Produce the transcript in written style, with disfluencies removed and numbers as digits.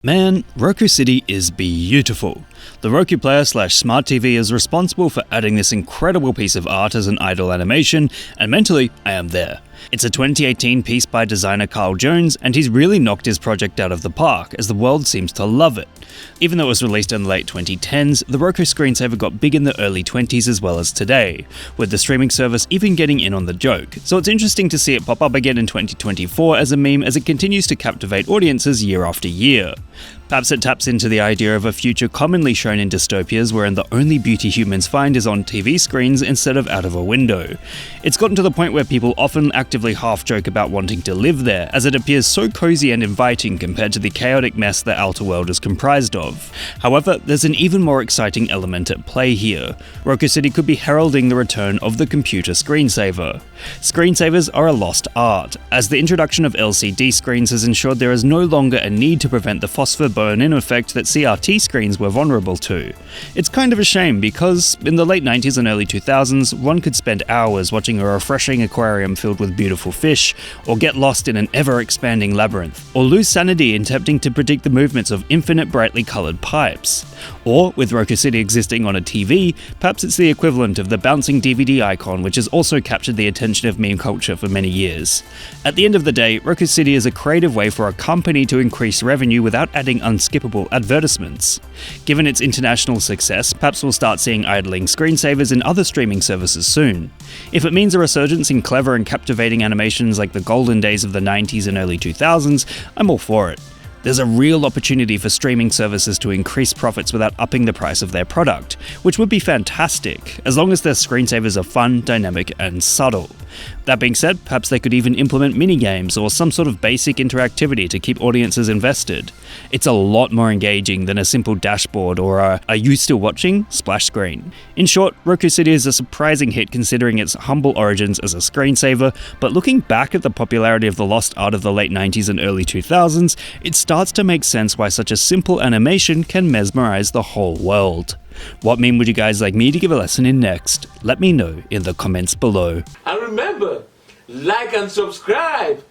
Man, Roku City is beautiful. The Roku Player / Smart TV is responsible for adding this incredible piece of art as an idle animation, and mentally, I am there. It's a 2018 piece by designer Carl Jones, and he's really knocked his project out of the park, as the world seems to love it. Even though it was released in the late 2010s, the Roku screensaver got big in the early 20s as well as today, with the streaming service even getting in on the joke, so it's interesting to see it pop up again in 2024 as a meme as it continues to captivate audiences year after year. Perhaps it taps into the idea of a future commonly shown in dystopias wherein the only beauty humans find is on TV screens instead of out of a window. It's gotten to the point where people often actively half-joke about wanting to live there, as it appears so cozy and inviting compared to the chaotic mess the outer world is comprised of. However, there's an even more exciting element at play here. Roku City could be heralding the return of the computer screensaver. Screensavers are a lost art, as the introduction of LCD screens has ensured there is no longer a need to prevent the phosphor burn-in effect that CRT screens were vulnerable to. It's kind of a shame because, in the late 90s and early 2000s, one could spend hours watching a refreshing aquarium filled with beautiful fish, or get lost in an ever-expanding labyrinth, or lose sanity in attempting to predict the movements of infinite brightly coloured pipes. Or, with Roku City existing on a TV, perhaps it's the equivalent of the bouncing DVD icon which has also captured the attention of meme culture for many years. At the end of the day, Roku City is a creative way for a company to increase revenue without adding unskippable advertisements. Given its international success, perhaps we'll start seeing idling screensavers in other streaming services soon. If it means a resurgence in clever and captivating animations like the golden days of the 90s and early 2000s, I'm all for it. There's a real opportunity for streaming services to increase profits without upping the price of their product, which would be fantastic, as long as their screensavers are fun, dynamic, and subtle. That being said, perhaps they could even implement minigames or some sort of basic interactivity to keep audiences invested. It's a lot more engaging than a simple dashboard or a "are you still watching?" splash screen. In short, Roku City is a surprising hit considering its humble origins as a screensaver, but looking back at the popularity of the lost art of the late 90s and early 2000s, it starts to make sense why such a simple animation can mesmerize the whole world. What meme would you guys like me to give a lesson in next? Let me know in the comments below. And remember, like and subscribe!